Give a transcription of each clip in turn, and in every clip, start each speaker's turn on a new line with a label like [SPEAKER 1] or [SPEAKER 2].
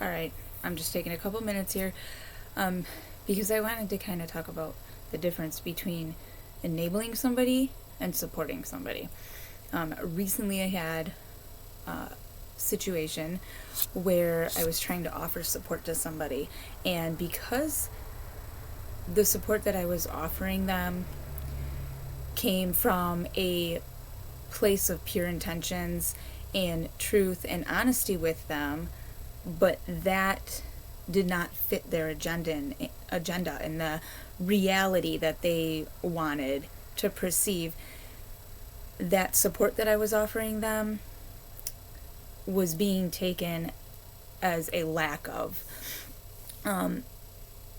[SPEAKER 1] All right, I'm just taking a couple minutes here because I wanted to kind of talk about the difference between enabling somebody and supporting somebody. Recently, I had a situation where I was trying to offer support to somebody, and because the support that I was offering them came from a place of pure intentions and truth and honesty with them, but that did not fit their agenda and the reality that they wanted to perceive. That support that I was offering them was being taken as a lack of. And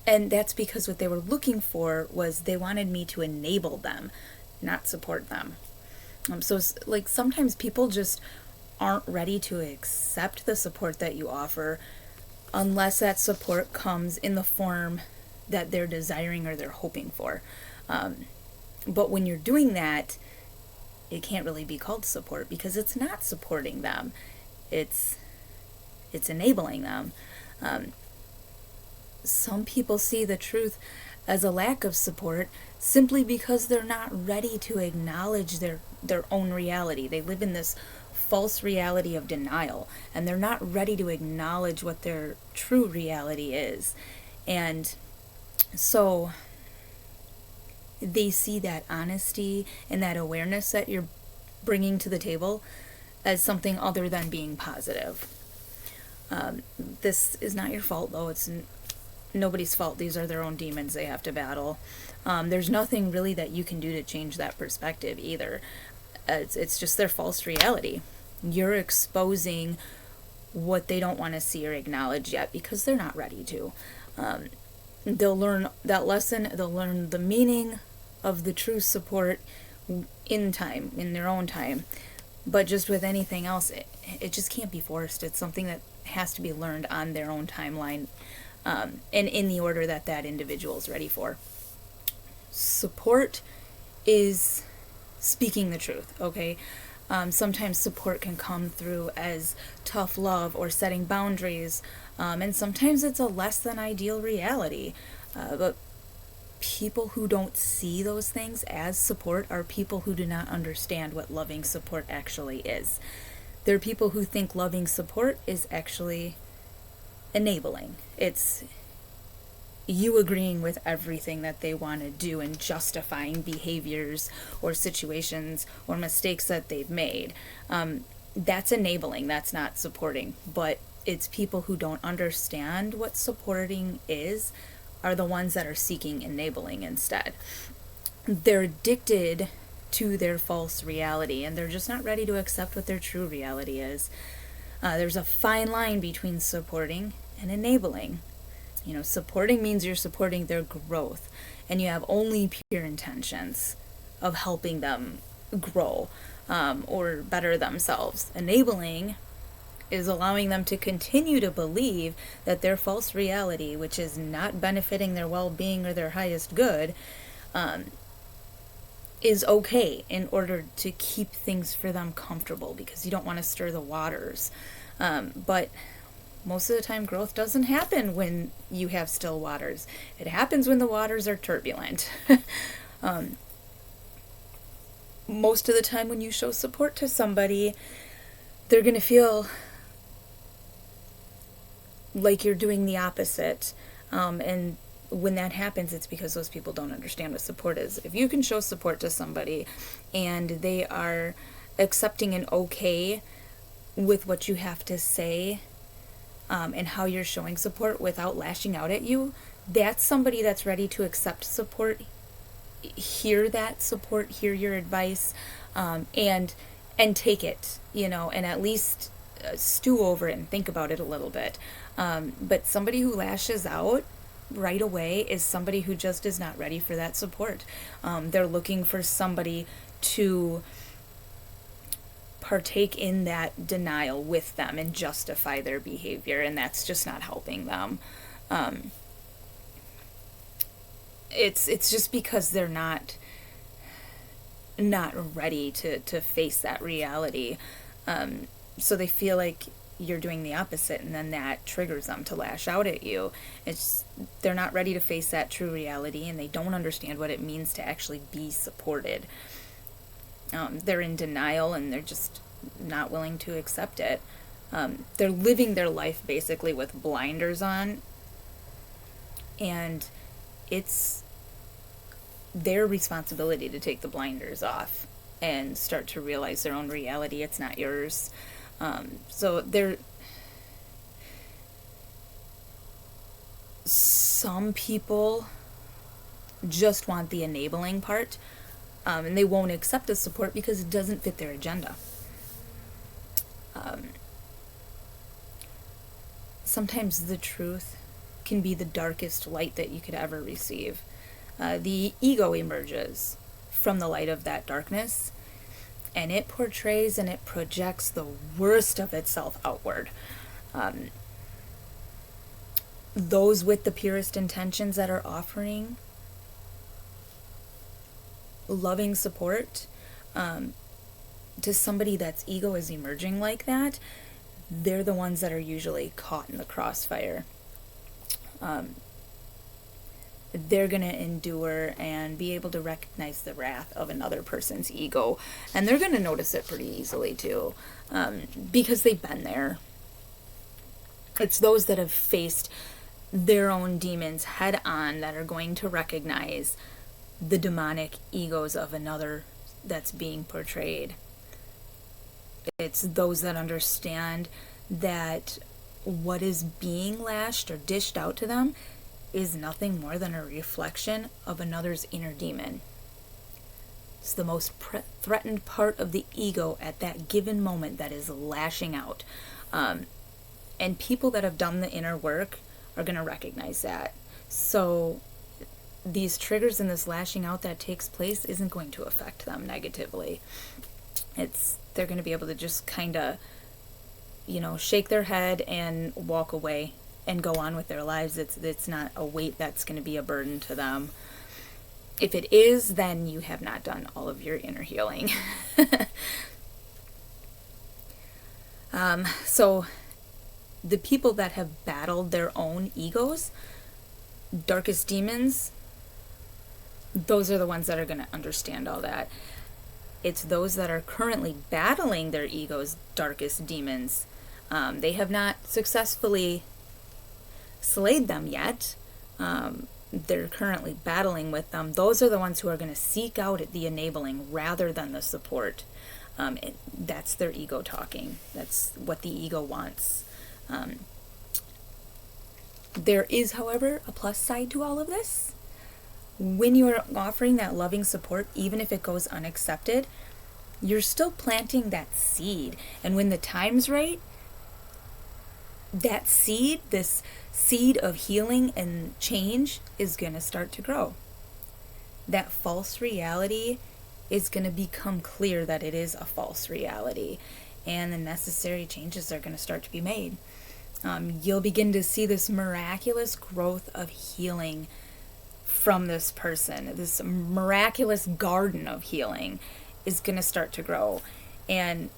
[SPEAKER 1] that's because what they were looking for was they wanted me to enable them, not support them. So, like, sometimes people just aren't ready to accept the support that you offer unless that support comes in the form that they're desiring or they're hoping for. But when you're doing that, it can't really be called support because it's not supporting them. It's enabling them. Some people see the truth as a lack of support simply because they're not ready to acknowledge their own reality. They live in this false reality of denial, and they're not ready to acknowledge what their true reality is. And so they see that honesty and that awareness that you're bringing to the table as something other than being positive. This is not your fault, though. It's nobody's fault. These are their own demons they have to battle. There's nothing really that you can do to change that perspective either. It's just their false reality. You're exposing what they don't want to see or acknowledge yet because they're not ready to. They'll learn that lesson. They'll learn the meaning of the true support in time, in their own time. But just with anything else, it just can't be forced. It's something that has to be learned on their own timeline, and in the order that that individual is ready for. Support is speaking the truth, okay? Sometimes support can come through as tough love or setting boundaries, and sometimes it's a less than ideal reality. But people who don't see those things as support are people who do not understand what loving support actually is. They're people who think loving support is actually enabling. It's you agreeing with everything that they want to do and justifying behaviors or situations or mistakes that they've made. That's enabling, that's not supporting. But it's people who don't understand what supporting is are the ones that are seeking enabling instead. They're addicted to their false reality and they're just not ready to accept what their true reality is. There's a fine line between supporting and enabling. Supporting means you're supporting their growth and you have only pure intentions of helping them grow or better themselves. Enabling is allowing them to continue to believe that their false reality, which is not benefiting their well-being or their highest good, is okay in order to keep things for them comfortable because you don't want to stir the waters. But most of the time, growth doesn't happen when you have still waters. It happens when the waters are turbulent. Most of the time when you show support to somebody, they're going to feel like you're doing the opposite. And when that happens, it's because those people don't understand what support is. If you can show support to somebody and they are accepting and okay with what you have to say, and how you're showing support without lashing out at you, that's somebody that's ready to accept support, hear that support, hear your advice, and take it, and at least stew over it and think about it a little bit. But somebody who lashes out right away is somebody who just is not ready for that support. They're looking for somebody to partake in that denial with them and justify their behavior, and that's just not helping them. It's just because they're not ready to face that reality. So they feel like you're doing the opposite, and then that triggers them to lash out at you. They're not ready to face that true reality, and they don't understand what it means to actually be supported. They're in denial, and they're just not willing to accept it. They're living their life basically with blinders on, and it's their responsibility to take the blinders off and start to realize their own reality. It's not yours. So some people just want the enabling part, and they won't accept the support because it doesn't fit their agenda. Sometimes the truth can be the darkest light that you could ever receive. The ego emerges from the light of that darkness, and it portrays and it projects the worst of itself outward. Those with the purest intentions that are offering loving support to somebody that's ego is emerging like that, they're the ones that are usually caught in the crossfire. They're going to endure and be able to recognize the wrath of another person's ego. And they're going to notice it pretty easily too, because they've been there. It's those that have faced their own demons head on that are going to recognize the demonic egos of another that's being portrayed. It's those that understand that what is being lashed or dished out to them is nothing more than a reflection of another's inner demon. It's the most threatened part of the ego at that given moment that is lashing out. And people that have done the inner work are going to recognize that. So these triggers and this lashing out that takes place isn't going to affect them negatively. They're going to be able to just kind of, shake their head and walk away and go on with their lives. It's not a weight that's going to be a burden to them. If it is, then you have not done all of your inner healing. So the people that have battled their own egos, darkest demons, those are the ones that are going to understand all that. It's those that are currently battling their ego's darkest demons. They have not successfully slayed them yet. They're currently battling with them. Those are the ones who are going to seek out the enabling rather than the support. That's their ego talking. That's what the ego wants. There is, however, a plus side to all of this. When you are offering that loving support, even if it goes unaccepted, you're still planting that seed. And when the time's right, that seed, this seed of healing and change, is going to start to grow. That false reality is going to become clear that it is a false reality, and the necessary changes are going to start to be made. You'll begin to see this miraculous growth of healing from this person. This miraculous garden of healing is going to start to grow, and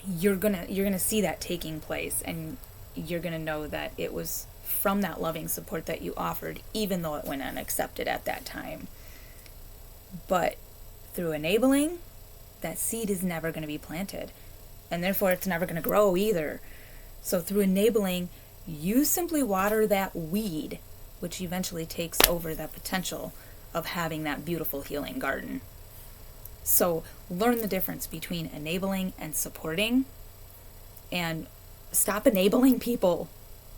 [SPEAKER 1] you're gonna see that taking place, and you're gonna know that it was from that loving support that you offered, even though it went unaccepted at that time. But through enabling, that seed is never going to be planted, and therefore it's never going to grow either. So through enabling, you simply water that weed, which eventually takes over the potential of having that beautiful healing garden. So learn the difference between enabling and supporting, and stop enabling people.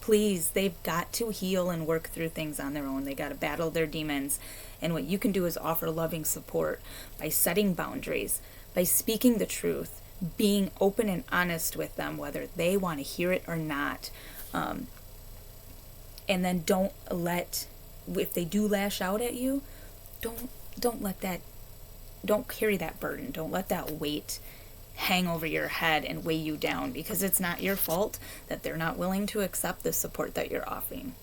[SPEAKER 1] Please, they've got to heal and work through things on their own. They got to battle their demons. And what you can do is offer loving support by setting boundaries, by speaking the truth, being open and honest with them, whether they want to hear it or not. And then if they do lash out at you, don't carry that burden. Don't let that weight hang over your head and weigh you down, because it's not your fault that they're not willing to accept the support that you're offering.